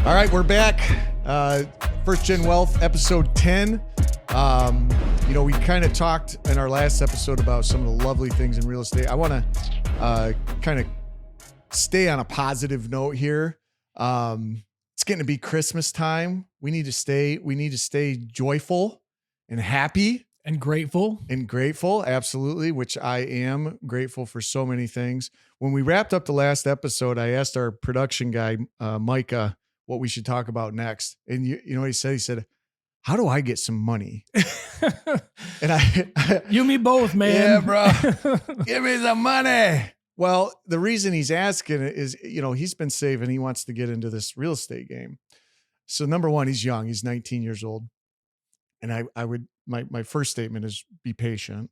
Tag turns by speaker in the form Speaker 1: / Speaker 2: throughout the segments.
Speaker 1: All right, we're back. First Gen Wealth, episode 10. We kind of talked in our last episode about some of the lovely things in real estate. I want to kind of stay on a positive note here. It's getting to be Christmas time. We need to stay joyful and happy.
Speaker 2: And grateful.
Speaker 1: Absolutely, which I am grateful for so many things. When we wrapped up the last episode, I asked our production guy, Micah, what we should talk about next. And you know what he said? He said, how do I get some money? And
Speaker 2: you, me both, man.
Speaker 1: Yeah, bro. Give me some money. Well, the reason he's asking is, he's been saving. He wants to get into this real estate game. So number one, he's young. He's 19 years old. And my first statement is be patient.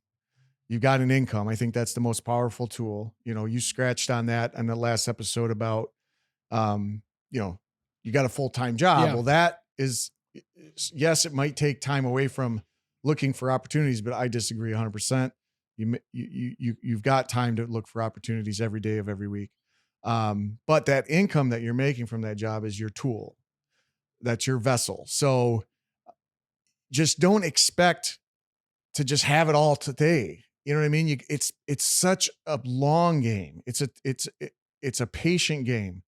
Speaker 1: You've got an income. I think that's the most powerful tool. You scratched on that in the last episode about, you got a full-time job.
Speaker 2: Yeah.
Speaker 1: Well, that is, yes, it might take time away from looking for opportunities, but I disagree 100%. You've got time to look for opportunities every day of every week. But that income that you're making from that job is your tool. That's your vessel. So just don't expect to just have it all today. You know what I mean? It's such a long game. It's a patient game,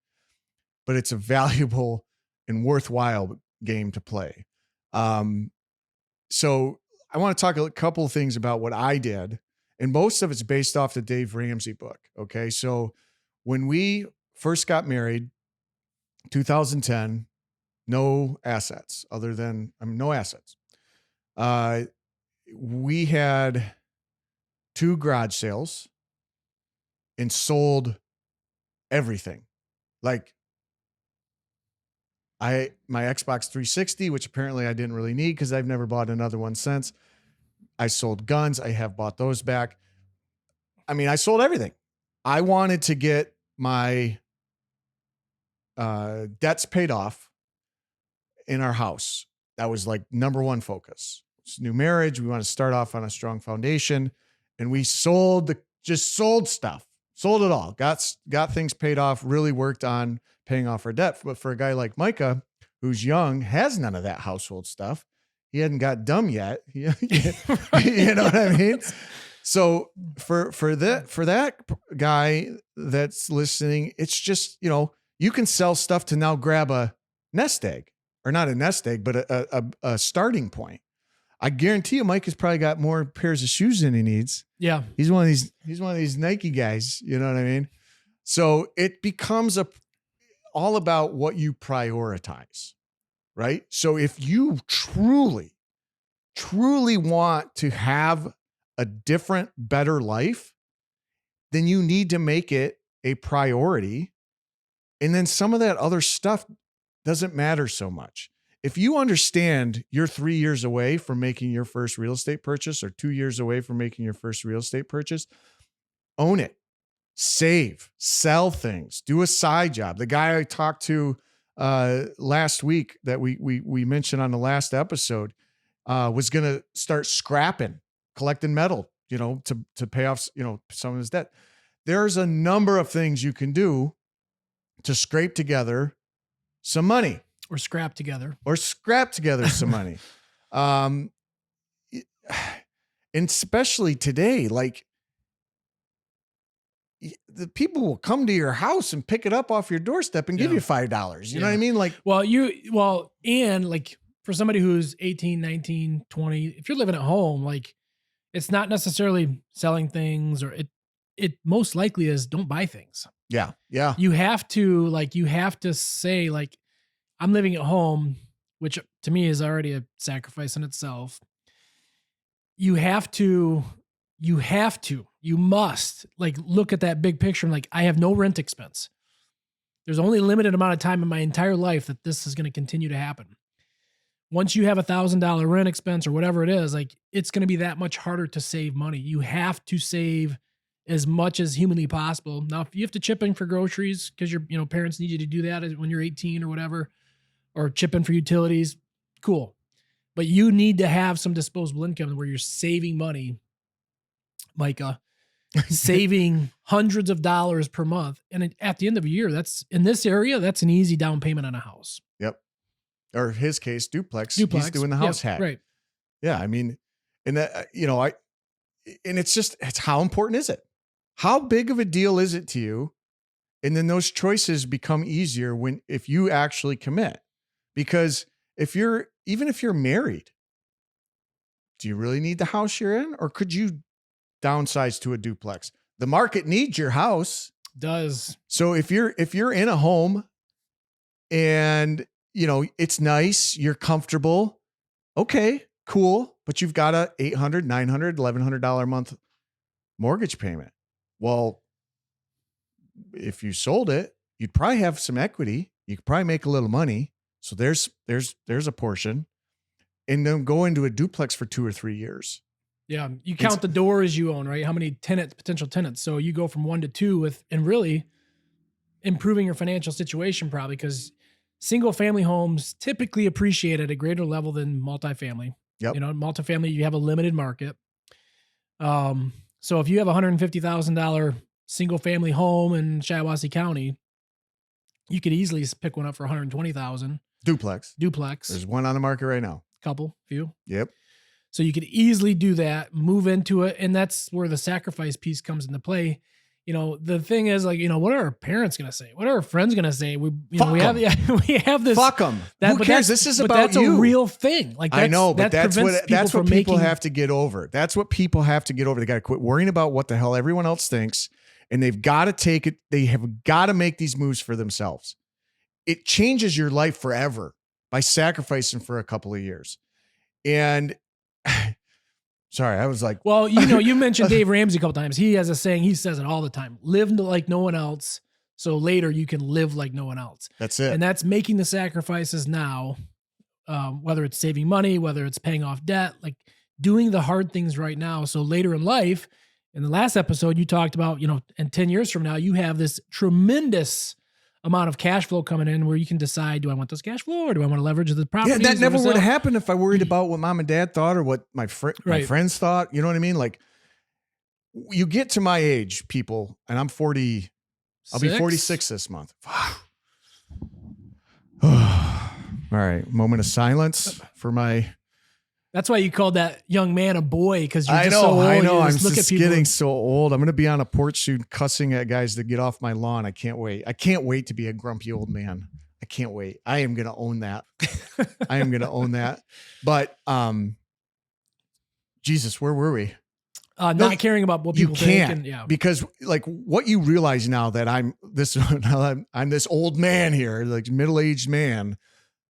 Speaker 1: but it's a valuable and worthwhile game to play. So I want to talk a couple of things about what I did, and most of it's based off the Dave Ramsey book. Okay. So when we first got married, 2010, no assets. We had 2 garage sales and sold everything. Like my Xbox 360, which apparently I didn't really need because I've never bought another one since. I sold guns. I have bought those back. I mean, I sold everything. I wanted to get my debts paid off in our house. That was like number one focus. It's a new marriage. We want to start off on a strong foundation, and we sold stuff, sold it all, got things paid off, really worked on paying off our debt. But for a guy like Micah, who's young, has none of that household stuff. He hadn't got dumb yet. You know what I mean? So for that guy that's listening, it's just, you can sell stuff to now grab a nest egg, or not a nest egg, but a starting point. I guarantee you, Mike has probably got more pairs of shoes than he needs.
Speaker 2: Yeah.
Speaker 1: He's one of these Nike guys. You know what I mean? So it becomes all about what you prioritize, right? So if you truly want to have a different, better life, then you need to make it a priority. And then some of that other stuff doesn't matter so much. If you understand you're 3 years away from making your first real estate purchase, or 2 years away from making your first real estate purchase, own it, save, sell things, do a side job. The guy I talked to last week that we mentioned on the last episode was going to start scrapping, collecting metal, to pay off, some of his debt. There's a number of things you can do to scrape together some money.
Speaker 2: Or scrap together
Speaker 1: some money. And especially today, like the people will come to your house and pick it up off your doorstep and give you $5. You know what I mean? Like,
Speaker 2: and like for somebody who's 18, 19, 20, if you're living at home, like it's not necessarily selling things, or it most likely is don't buy things.
Speaker 1: Yeah. Yeah.
Speaker 2: You have to say, like, I'm living at home, which to me is already a sacrifice in itself. You must like look at that big picture. And like, I have no rent expense. There's only a limited amount of time in my entire life that this is going to continue to happen. Once you have $1,000 rent expense or whatever it is, like it's going to be that much harder to save money. You have to save as much as humanly possible. Now, if you have to chip in for groceries because your parents need you to do that when you're 18 or whatever, or chip in for utilities, cool. But you need to have some disposable income where you're saving money, Micah, saving hundreds of dollars per month. And at the end of a year, that's in this area, that's an easy down payment on a house.
Speaker 1: or his case, duplex.
Speaker 2: Duplex.
Speaker 1: He's doing the house hack.
Speaker 2: Right.
Speaker 1: Yeah. I mean, and that, and it's how important is it? How big of a deal is it to you? And then those choices become easier if you actually commit, because even if you're married, do you really need the house you're in, or could you downsize to a duplex? The market needs your house.
Speaker 2: Does.
Speaker 1: So if you're in a home and it's nice, you're comfortable, okay, cool, but you've got a $800, $900, $1,100 a month mortgage payment. Well, if you sold it, you'd probably have some equity. You could probably make a little money. So there's a portion, and then go into a duplex for 2 or 3 years.
Speaker 2: Yeah. You count the doors you own, right? How many potential tenants. So you go from 1 to 2 and really improving your financial situation, probably, because single family homes typically appreciate at a greater level than multifamily.
Speaker 1: Yep.
Speaker 2: Multifamily, you have a limited market. So if you have $150,000 single family home in Shiawassee County, you could easily pick one up for $120,000.
Speaker 1: Duplex.
Speaker 2: There's
Speaker 1: one on the market right now.
Speaker 2: Few.
Speaker 1: Yep.
Speaker 2: So you could easily do that, move into it. And that's where the sacrifice piece comes into play. The thing is, like, what are our parents going to say? What are our friends going to say? We have this.
Speaker 1: Fuck them. Who cares? This is about
Speaker 2: that's
Speaker 1: you.
Speaker 2: A real thing. Like,
Speaker 1: I know, but that's what people have to get over. That's what people have to get over. They got to quit worrying about what the hell everyone else thinks. And they've got to take it. They have got to make these moves for themselves. It changes your life forever by sacrificing for a couple of years. And sorry, I was like,
Speaker 2: well, you mentioned Dave Ramsey a couple times. He has a saying, he says it all the time: live like no one else, so later you can live like no one else.
Speaker 1: That's it.
Speaker 2: And that's making the sacrifices now, whether it's saving money, whether it's paying off debt, like doing the hard things right now. So later in life, in the last episode, you talked about, and 10 years from now, you have this tremendous amount of cash flow coming in where you can decide, do I want this cash flow or do I want to leverage the property?
Speaker 1: Yeah, that never would have happened if I worried about what mom and dad thought or what my friends thought. You know what I mean? Like, you get to my age, people, and I'm 40. I'll be 46 this month. All right. Moment of silence for my...
Speaker 2: That's why you called that young man a boy, because you're
Speaker 1: I
Speaker 2: just
Speaker 1: know,
Speaker 2: so old.
Speaker 1: I know. I'm
Speaker 2: look
Speaker 1: just
Speaker 2: at people.
Speaker 1: getting so old. I'm going to be on a porch soon cussing at guys to get off my lawn. I can't wait. I can't wait to be a grumpy old man. I can't wait. I am going to own that. I am going to own that. But Jesus, where were we?
Speaker 2: Not caring about what people think. And, yeah.
Speaker 1: Because like what you realize now that I'm this old man here, like middle-aged man,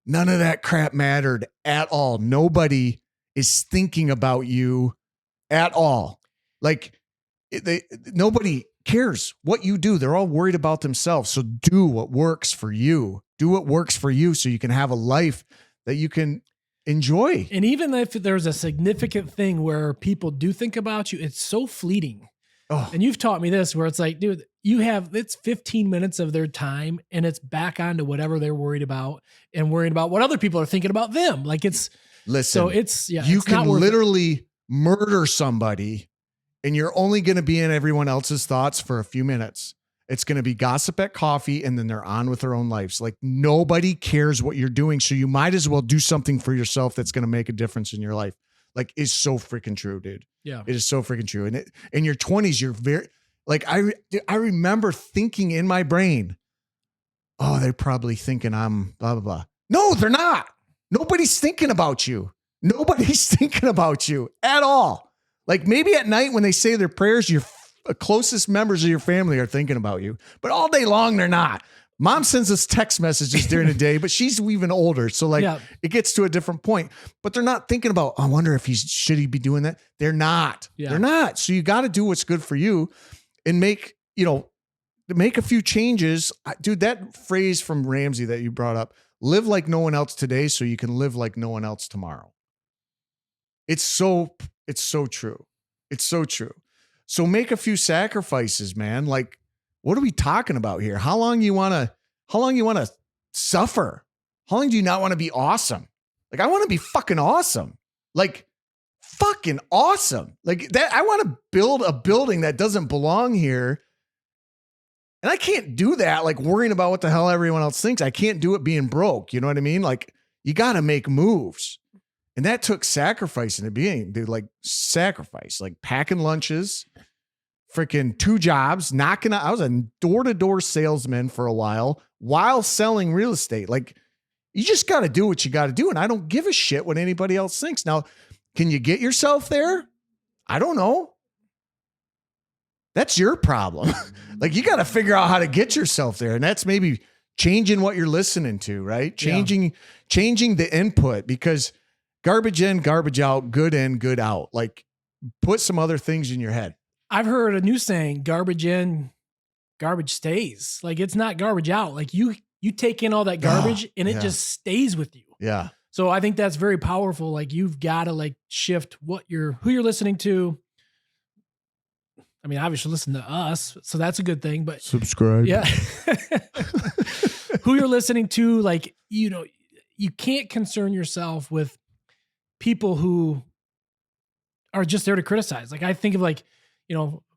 Speaker 1: none of that crap mattered at all. Nobody is thinking about you at all. Like nobody cares what you do. They're all worried about themselves. So do what works for you. Do what works for you so you can have a life that you can enjoy.
Speaker 2: And even if there's a significant thing where people do think about you, it's so fleeting.
Speaker 1: Oh.
Speaker 2: And you've taught me this, where it's like, dude, it's 15 minutes of their time and it's back onto whatever they're worried about and worrying about what other people are thinking about them. Like
Speaker 1: listen,
Speaker 2: so it's, yeah,
Speaker 1: you
Speaker 2: it's
Speaker 1: can
Speaker 2: not worth
Speaker 1: literally murder somebody and you're only going to be in everyone else's thoughts for a few minutes. It's going to be gossip at coffee and then they're on with their own lives. Like nobody cares what you're doing. So you might as well do something for yourself that's going to make a difference in your life. Like it's so freaking true, dude.
Speaker 2: Yeah.
Speaker 1: It is so freaking true. And in your 20s, you're very like, I remember thinking in my brain, oh, they're probably thinking I'm blah, blah, blah. No, they're not. Nobody's thinking about you. Nobody's thinking about you at all. Like maybe at night when they say their prayers, your closest members of your family are thinking about you, but all day long, they're not. Mom sends us text messages during the day, but she's even older. So like it gets to a different point, but they're not thinking about, I wonder if should he be doing that? They're not. Yeah. They're not. So you got to do what's good for you and make a few changes. Dude, that phrase from Ramsey that you brought up, live like no one else today so you can live like no one else tomorrow. It's so true. It's so true. So make a few sacrifices, man. Like, what are we talking about here? How long you want to suffer? How long do you not want to be awesome? Like, I want to be fucking awesome. Like, fucking awesome. Like that. I want to build a building that doesn't belong here. And I can't do that. Like worrying about what the hell everyone else thinks. I can't do it being broke. You know what I mean? Like you got to make moves. And that took sacrifice in the beginning, dude, like sacrifice, like packing lunches, freaking 2 jobs, I was a door-to-door salesman for a while selling real estate. Like, you just got to do what you got to do. And I don't give a shit what anybody else thinks. Now, can you get yourself there? I don't know. That's your problem. Like, you got to figure out how to get yourself there. And that's maybe changing what you're listening to, right? Changing the input, because garbage in, garbage out, good in, good out. Like, put some other things in your head.
Speaker 2: I've heard a new saying, garbage in, garbage stays. Like, it's not garbage out. Like, you take in all that garbage and it just stays with you.
Speaker 1: Yeah.
Speaker 2: So I think that's very powerful. Like, you've got to like shift who you're listening to. I mean, obviously listen to us, so that's a good thing, but
Speaker 1: subscribe.
Speaker 2: Yeah. Who you're listening to, like, you can't concern yourself with people who are just there to criticize. Like, I think of like,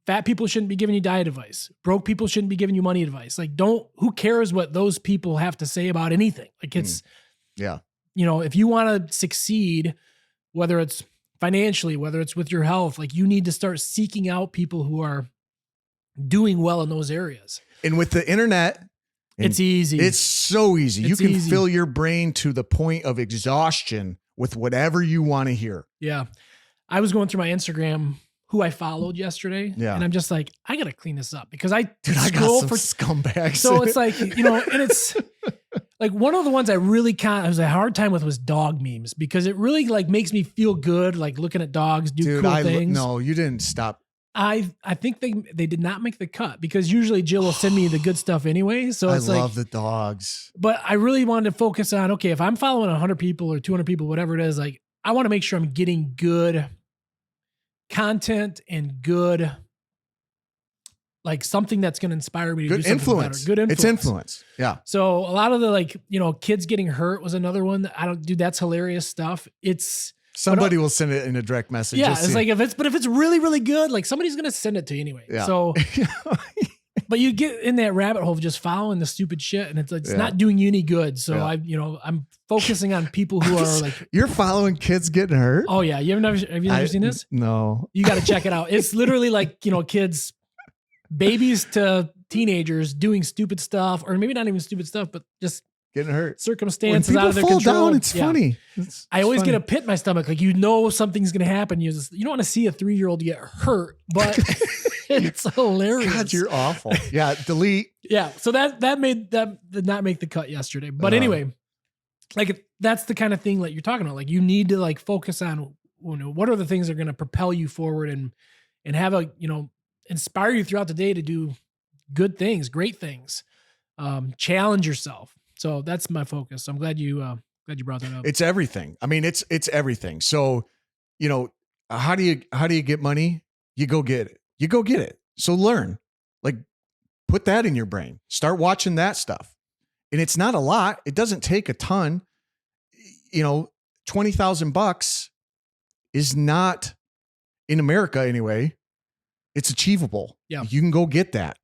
Speaker 2: fat people shouldn't be giving you diet advice. Broke people shouldn't be giving you money advice. Like, who cares what those people have to say about anything? Like, it's, if you want to succeed, whether it's financially, whether it's with your health, like, you need to start seeking out people who are doing well in those areas.
Speaker 1: And with the internet,
Speaker 2: it's easy.
Speaker 1: It's so easy. You can fill your brain to the point of exhaustion with whatever you want to hear.
Speaker 2: Yeah. I was going through my Instagram, who I followed yesterday. Yeah. And I'm just like, I got to clean this up because I
Speaker 1: got some scumbags.
Speaker 2: So it's like, and it's like one of the ones I really was a hard time with was dog memes, because it really like makes me feel good. Like looking at dogs do cool things.
Speaker 1: No, you didn't stop.
Speaker 2: I think they did not make the cut, because usually Jill will send me the good stuff anyway. So it's
Speaker 1: I love the dogs.
Speaker 2: But I really wanted to focus on, okay, if I'm following 100 people or 200 people, whatever it is, like, I want to make sure I'm getting good content and good, like, something that's going to inspire me to do something better. Good influence.
Speaker 1: It's influence. Yeah.
Speaker 2: So a lot of the, like, kids getting hurt was another one that that's hilarious stuff.
Speaker 1: Somebody will send it in a direct message.
Speaker 2: Yeah. It's like, if it's really, really good, like, somebody's going to send it to you anyway. Yeah. So, but you get in that rabbit hole of just following the stupid shit, and it's not doing you any good. So I'm focusing on people who are like,
Speaker 1: you're following kids getting hurt.
Speaker 2: Oh yeah. Have you never seen this?
Speaker 1: No.
Speaker 2: You got to check it out. It's literally like, kids, babies to teenagers doing stupid stuff, or maybe not even stupid stuff, but just
Speaker 1: getting hurt.
Speaker 2: Circumstances out of their control.
Speaker 1: Down, it's funny.
Speaker 2: I always get a pit in my stomach. Like, something's going to happen. You don't want to see a 3-year-old get hurt, but it's hilarious.
Speaker 1: God, you're awful. Yeah. Delete.
Speaker 2: Yeah. So that did not make the cut yesterday. But anyway, like, that's the kind of thing that you're talking about. Like, you need to like focus on, what are the things that are going to propel you forward and have inspire you throughout the day to do good things, great things, challenge yourself. So that's my focus. So I'm glad you brought that up.
Speaker 1: It's everything. I mean, it's everything. So, how do you get money? You go get it. So learn, like, put that in your brain, start watching that stuff. And it's not a lot. It doesn't take a ton. $20,000 is not, in America anyway, it's achievable.
Speaker 2: Yeah.
Speaker 1: You can go get that.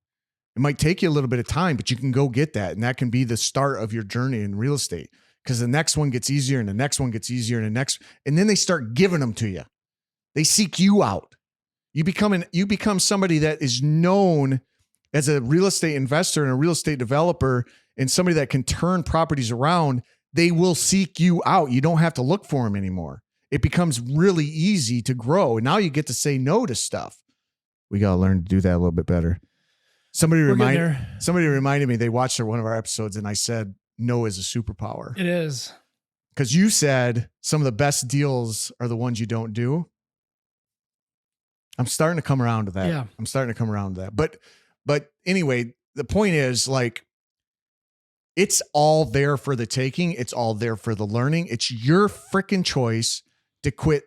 Speaker 1: It might take you a little bit of time, but you can go get that. And that can be the start of your journey in real estate, because the next one gets easier and the next one gets easier and and then they start giving them to you. They seek you out. You become somebody that is known as a real estate investor and a real estate developer, and somebody that can turn properties around. They will seek you out. You don't have to look for them anymore. It becomes really easy to grow. And now you get to say no to stuff. We got to learn to do that a little bit better. Somebody reminded me, they watched one of our episodes, and I said, no is a superpower.
Speaker 2: It is.
Speaker 1: Because you said some of the best deals are the ones you don't do. I'm starting to come around to that.
Speaker 2: Yeah.
Speaker 1: I'm starting to come around to that. But anyway, the point is, like, it's all there for the taking. It's all there for the learning. It's your freaking choice to quit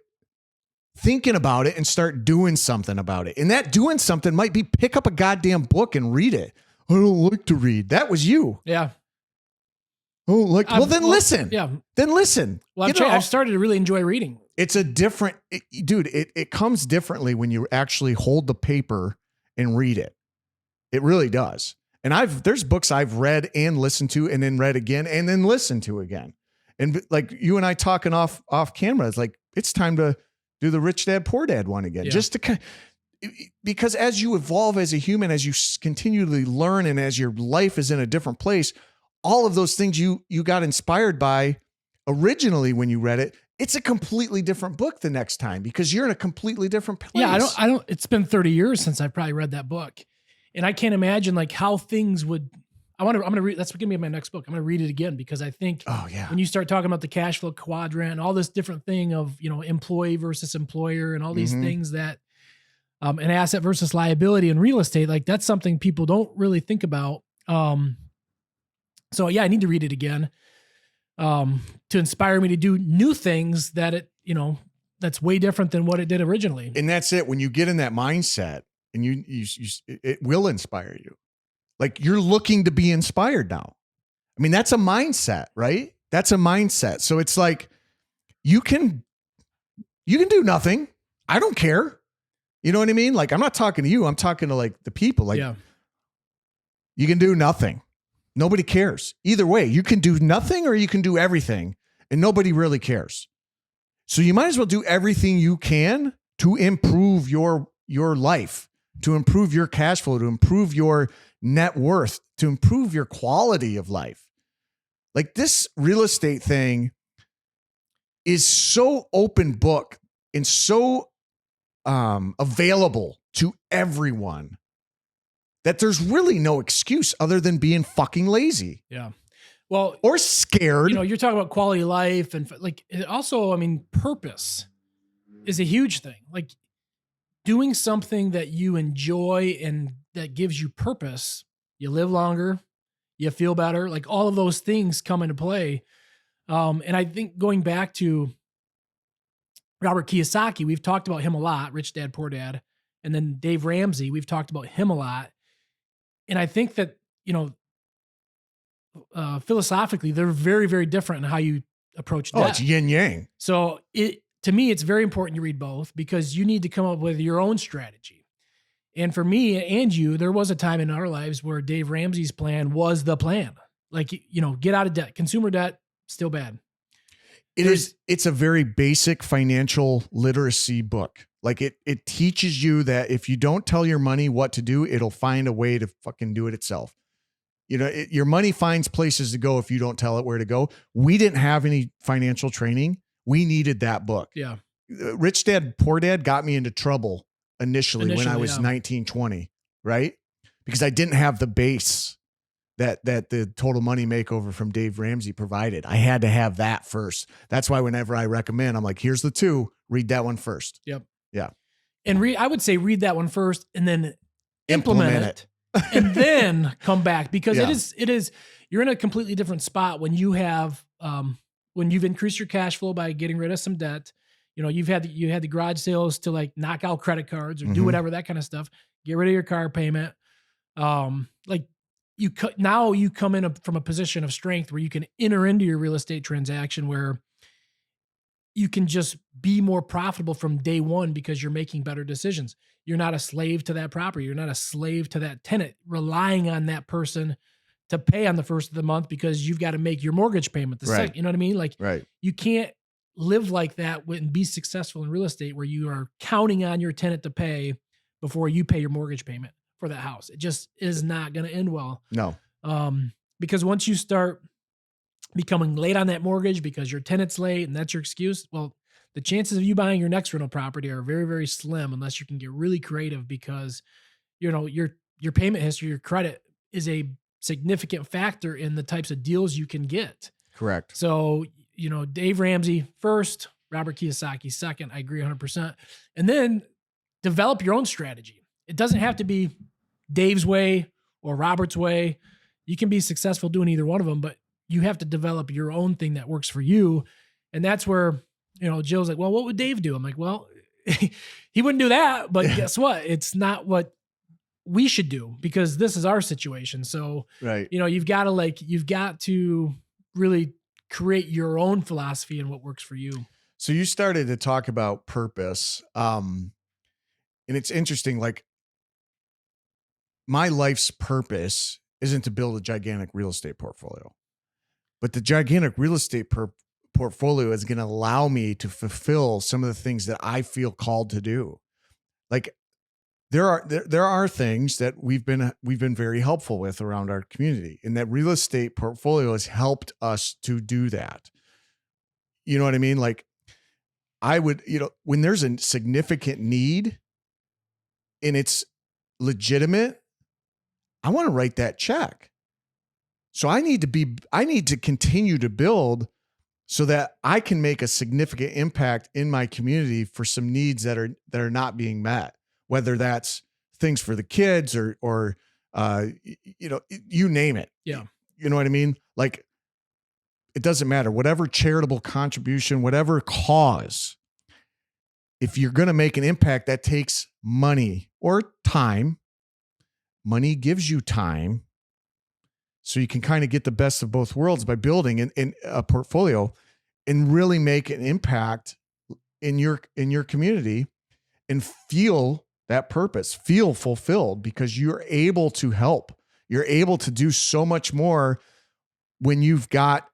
Speaker 1: thinking about it and start doing something about it. And that doing something might be pick up a goddamn book and read it. I don't like to read. That was you.
Speaker 2: Yeah.
Speaker 1: Oh, listen.
Speaker 2: Yeah.
Speaker 1: Then listen.
Speaker 2: Well, I've started to really enjoy reading.
Speaker 1: It's a different, dude, it comes differently when you actually hold the paper and read it. It really does. And there's books I've read and listened to and then read again and then listened to again. And like you and I talking off camera, it's like, it's time to do the Rich Dad, Poor Dad one again, just to because as you evolve as a human, as you continually learn, and as your life is in a different place, all of those things you got inspired by originally when you read it, it's a completely different book the next time because you're in a completely different place.
Speaker 2: Yeah, I don't. It's been 30 years since I probably read that book, and I can't imagine like how things would. I'm gonna read. That's gonna be my next book. I'm gonna read it again because I think when you start talking about the cash flow quadrant and all this different thing of employee versus employer and all these things that an asset versus liability in real estate, like that's something people don't really think about. So yeah, I need to read it again to inspire me to do new things that that's way different than what it did originally.
Speaker 1: And that's it. When you get in that mindset, and it will inspire you. Like you're looking to be inspired now. I mean, that's a mindset, right? That's a mindset. So it's like you can do nothing. I don't care. You know what I mean? Like, I'm not talking to you. I'm talking to like the people. Like, you can do nothing. Nobody cares. Either way, you can do nothing or you can do everything, and nobody really cares. So you might as well do everything you can to improve your life, to improve your cash flow, to improve your net worth, to improve your quality of life. Like this real estate thing is so open book and so available to everyone that there's really no excuse other than being fucking lazy.
Speaker 2: Yeah. Well,
Speaker 1: or scared.
Speaker 2: You're talking about quality of life and like it also, I mean, purpose is a huge thing. Like doing something that you enjoy and that gives you purpose, you live longer, you feel better, like all of those things come into play. And I think going back to Robert Kiyosaki, we've talked about him a lot, Rich Dad, Poor Dad. And then Dave Ramsey, we've talked about him a lot. And I think that, philosophically, they're very, very different in how you approach debt.
Speaker 1: Oh, it's yin yang.
Speaker 2: So to me, it's very important you read both because you need to come up with your own strategy. And for me and you, there was a time in our lives where Dave Ramsey's plan was the plan. Like, get out of debt. Consumer debt, still bad.
Speaker 1: It's a very basic financial literacy book. Like it teaches you that if you don't tell your money what to do, it'll find a way to fucking do it itself. Your money finds places to go if you don't tell it where to go. We didn't have any financial training. We needed that book.
Speaker 2: Yeah.
Speaker 1: Rich Dad, Poor Dad got me into trouble initially when I was 19, 20, right? Because I didn't have the base that the Total Money Makeover from Dave Ramsey provided. I had to have that first. That's why whenever I recommend, I'm like, here's the 2, read that one first.
Speaker 2: Yep.
Speaker 1: Yeah.
Speaker 2: And I would say read that one first and then implement it. And then come back because it is, you're in a completely different spot when you have, when you've increased your cash flow by getting rid of some debt. You had the garage sales to like knock out credit cards or do whatever, that kind of stuff. Get rid of your car payment. Now you come in from a position of strength where you can enter into your real estate transaction where you can just be more profitable from day one because you're making better decisions. You're not a slave to that property. You're not a slave to that tenant, relying on that person to pay on the first of the month because you've got to make your mortgage payment the second. You know what I mean? Like you can't live like that and be successful in real estate where you are counting on your tenant to pay before you pay your mortgage payment for that house. It just is not going to end well.
Speaker 1: No.
Speaker 2: Because once you start becoming late on that mortgage because your tenant's late and that's your excuse, well, the chances of you buying your next rental property are very, very slim unless you can get really creative because, your payment history, your credit is a significant factor in the types of deals you can get.
Speaker 1: Correct.
Speaker 2: So, Dave Ramsey first, Robert Kiyosaki second. I agree 100%. And then develop your own strategy. It doesn't have to be Dave's way or Robert's way. You can be successful doing either one of them, but you have to develop your own thing that works for you. And that's where, Jill's like, well, what would Dave do? I'm like, well, he wouldn't do that, but guess what? It's not what we should do because this is our situation. So, you've got to really create your own philosophy and what works for you.
Speaker 1: So you started to talk about purpose. And it's interesting, like my life's purpose isn't to build a gigantic real estate portfolio, but the gigantic real estate portfolio is going to allow me to fulfill some of the things that I feel called to do. Like there are things that we've been very helpful with around our community, and that real estate portfolio has helped us to do that. You know what I mean? Like I would, when there's a significant need and it's legitimate, I want to write that check. So I need to continue to build so that I can make a significant impact in my community for some needs that are not being met, whether that's things for the kids or you name it.
Speaker 2: Yeah.
Speaker 1: You know what I mean? Like it doesn't matter, whatever charitable contribution, whatever cause, if you're going to make an impact, that takes money or time. Money gives you time. So you can kind of get the best of both worlds by building in a portfolio and really make an impact in your community and feel that purpose, feel fulfilled, because you're able to help. You're able to do so much more when you've got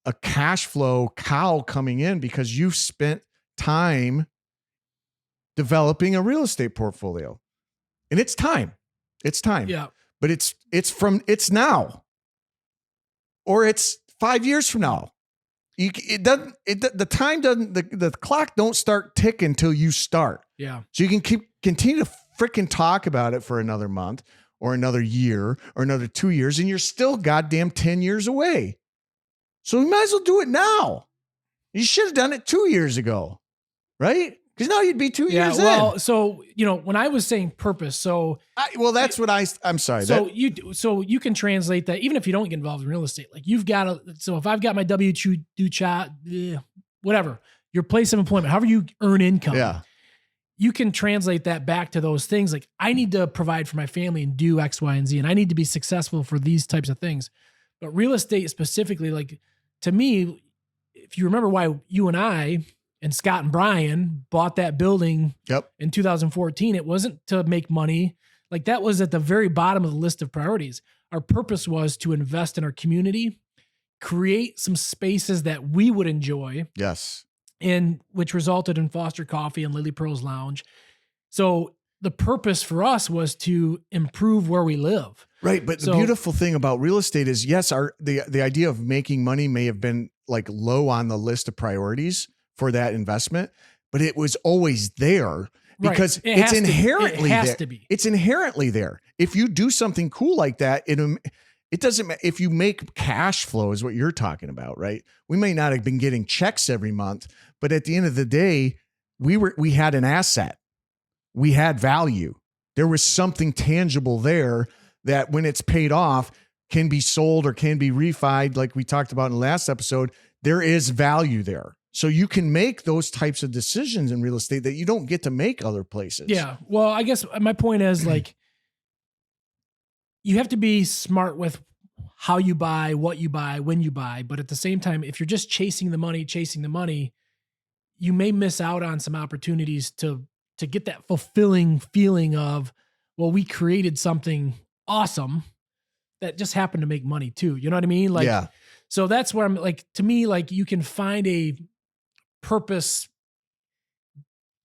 Speaker 1: a cash flow cow coming in because you've spent time developing a real estate portfolio. And it's time. It's time.
Speaker 2: Yeah.
Speaker 1: But it's now, or it's 5 years from now. The clock don't start ticking until you start.
Speaker 2: Yeah.
Speaker 1: So you can continue to freaking talk about it for another month or another year or another 2 years, and you're still goddamn 10 years away. So you might as well do it now. You should have done it 2 years ago, right? Because now you'd be 2 years in.
Speaker 2: So, when I was saying purpose,
Speaker 1: that's what I'm sorry.
Speaker 2: So you can translate that even if you don't get involved in real estate. Like you've got to, so if I've got my W-2 chat, whatever, your place of employment, however you earn income, you can translate that back to those things. Like I need to provide for my family and do X, Y, and Z, and I need to be successful for these types of things. But real estate specifically, like to me, if you remember why you and I and Scott and Brian bought that building in 2014, it wasn't to make money. Like that was at the very bottom of the list of priorities. Our purpose was to invest in our community, create some spaces that we would enjoy.
Speaker 1: Yes.
Speaker 2: And which resulted in Foster Coffee and Lily Pearl's Lounge. So the purpose for us was to improve where we live.
Speaker 1: Right. But the beautiful thing about real estate is, yes, the idea of making money may have been like low on the list of priorities for that investment, but it was always there because it's inherently there. It's inherently there. If you do something cool like that, it doesn't matter if you make cash flow is what you're talking about, right? We may not have been getting checks every month, but at the end of the day, we had an asset. We had value. There was something tangible there that when it's paid off can be sold or can be refied. Like we talked about in the last episode, there is value there. So you can make those types of decisions in real estate that you don't get to make other places.
Speaker 2: Yeah. Well, I guess my point is like, you have to be smart with how you buy, what you buy, when you buy. But at the same time, if you're just chasing the money, you may miss out on some opportunities to get that fulfilling feeling of, well, we created something awesome that just happened to make money too. You know what I mean? Like,
Speaker 1: yeah.
Speaker 2: So that's where I'm like, to me, like you can find a purpose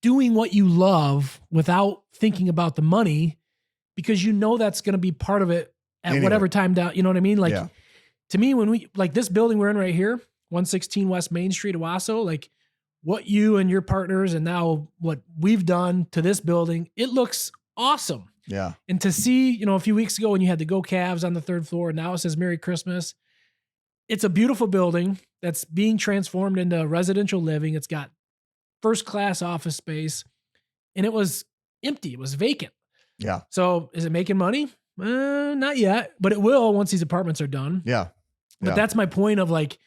Speaker 2: doing what you love without thinking about the money, because you know that's going to be part of it at whatever time down. You know what I mean? Like to me, when we like this building we're in right here, 116 West Main Street, Owasso, like what you and your partners and now what we've done to this building, it looks awesome.
Speaker 1: Yeah.
Speaker 2: And to see, a few weeks ago when you had the Go Cavs on the third floor, and now it says Merry Christmas. It's a beautiful building that's being transformed into residential living. It's got first-class office space, and it was empty. It was vacant.
Speaker 1: Yeah.
Speaker 2: So is it making money? Not yet, but it will once these apartments are done.
Speaker 1: Yeah.
Speaker 2: But that's my point of like,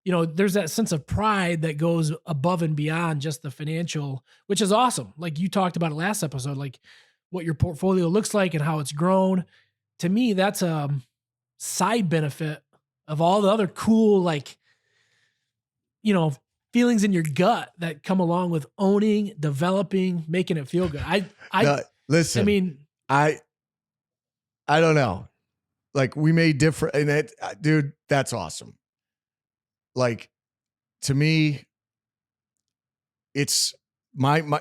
Speaker 2: there's that sense of pride that goes above and beyond just the financial, which is awesome. Like you talked about it last episode, like what your portfolio looks like and how it's grown. To me, that's a side benefit of all the other cool, like, feelings in your gut that come along with owning, developing, making it feel good.
Speaker 1: Listen,
Speaker 2: I mean,
Speaker 1: I don't know. Like we made different, and dude, that's awesome. Like to me, it's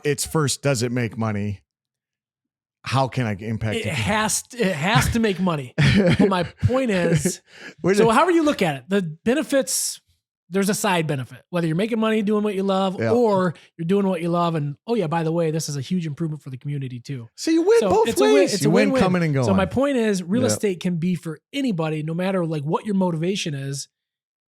Speaker 1: it's first, does it make money? How can I impact it?
Speaker 2: It has to make money. But my point is, so however you look at it, the benefits, there's a side benefit, whether you're making money doing what you love or you're doing what you love. And oh yeah, by the way, this is a huge improvement for the community too.
Speaker 1: So you win both ways. It's a win coming and going.
Speaker 2: So my point is real estate can be for anybody, no matter like what your motivation is.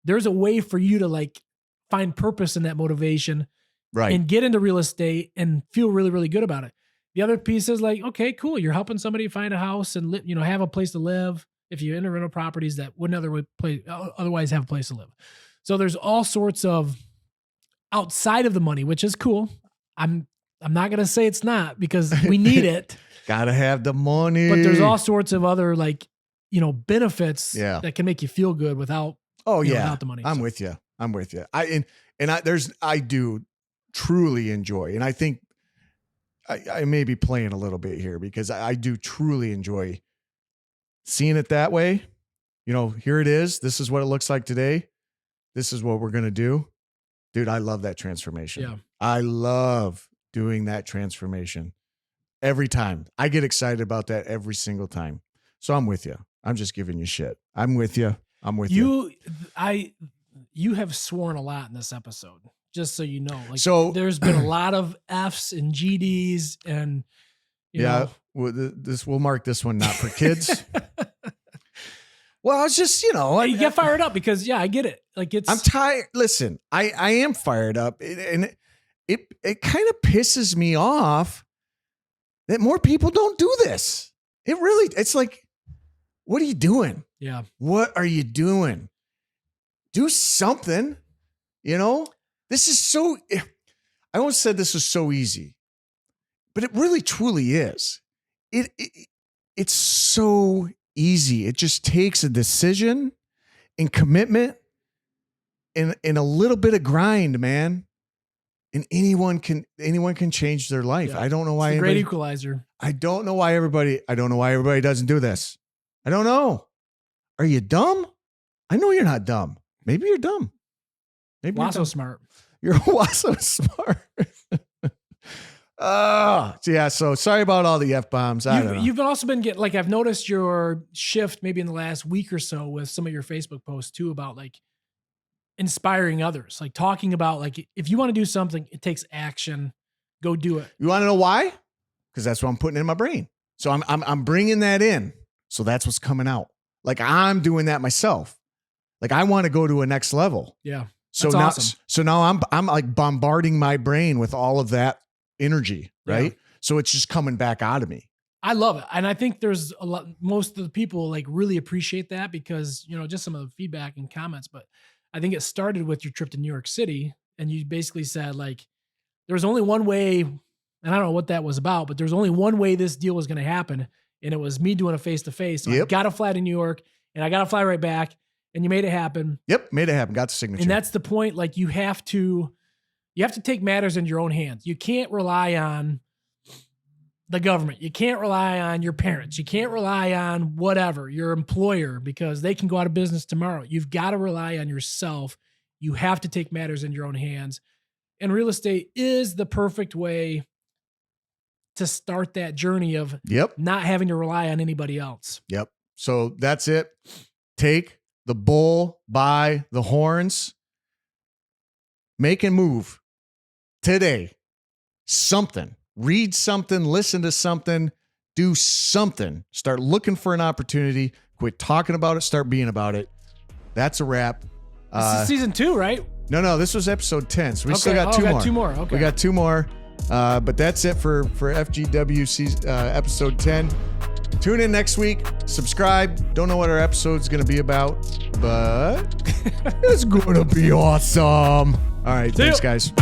Speaker 2: There's a way for you to like find purpose in that motivation,
Speaker 1: right?
Speaker 2: And get into real estate and feel really, really good about it. The other piece is like, okay, cool. You're helping somebody find a house and have a place to live. If you're into rental properties that wouldn't otherwise have a place to live. So there's all sorts of outside of the money, which is cool. I'm not going to say it's not because we need it.
Speaker 1: Gotta have the money.
Speaker 2: But there's all sorts of other benefits that can make you feel good without without the money.
Speaker 1: I'm with you. I do truly enjoy, and I think I may be playing a little bit here because I do truly enjoy seeing it that way. Here it is. This is what it looks like today. This is what we're going to do. Dude, I love that transformation.
Speaker 2: Yeah.
Speaker 1: I love doing that transformation every time. I get excited about that every single time. So I'm with you. I'm just giving you shit. I'm with you.
Speaker 2: You have sworn a lot in this episode, just so you know. So there's been a lot of F's and GDs and
Speaker 1: we'll mark this one not for kids. Well, it's just,
Speaker 2: you get fired up because I get it.
Speaker 1: I'm tired. Listen, I am fired up, and it kind of pisses me off that more people don't do this. It's like, what are you doing?
Speaker 2: Yeah.
Speaker 1: What are you doing? Do something, This is so, I always said this was so easy, but it really truly is. It's so easy. It just takes a decision and commitment and a little bit of grind, man. And anyone can change their life.
Speaker 2: Yeah.
Speaker 1: I don't know why.
Speaker 2: It's a great equalizer.
Speaker 1: I don't know why everybody doesn't do this. I don't know. Are you dumb? I know you're not dumb. Maybe you're dumb. Maybe you're
Speaker 2: so smart.
Speaker 1: You're so smart. So sorry about all the F-bombs. I don't know.
Speaker 2: You've also been getting, I've noticed your shift maybe in the last week or so with some of your Facebook posts too about inspiring others, talking about if you want to do something, it takes action, go do it.
Speaker 1: You want to know why? Because that's what I'm putting in my brain. So I'm bringing that in. So that's what's coming out. I'm doing that myself. I want to go to a next level.
Speaker 2: Yeah.
Speaker 1: So now I'm bombarding my brain with all of that energy, right? Yeah. So it's just coming back out of me.
Speaker 2: I love it. And I think there's most of the people really appreciate that because, just some of the feedback and comments, but I think it started with your trip to New York City. And you basically said there was only one way, and I don't know what that was about, but there's only one way this deal was going to happen. And it was me doing a face-to-face. So I got to fly to New York and I got to fly right back. And you made it happen.
Speaker 1: Yep, made it happen. Got the signature.
Speaker 2: And that's the point. You have to take matters into your own hands. You can't rely on the government. You can't rely on your parents. You can't rely on whatever, your employer, because they can go out of business tomorrow. You've got to rely on yourself. You have to take matters in your own hands. And real estate is the perfect way to start that journey of not having to rely on anybody else.
Speaker 1: Yep. So that's it. Take the bull by the horns. Make a move today. Something. Read something. Listen to something. Do something. Start looking for an opportunity. Quit talking about it. Start being about it. That's a wrap.
Speaker 2: This is season 2, right?
Speaker 1: No. This was episode 10. So we still got two more.
Speaker 2: 2 more. Okay.
Speaker 1: We got 2 more. But that's it for FGW season, episode 10. Tune in next week. Subscribe. Don't know what our episode's going to be about, but it's going to be awesome. All right. Thanks, guys.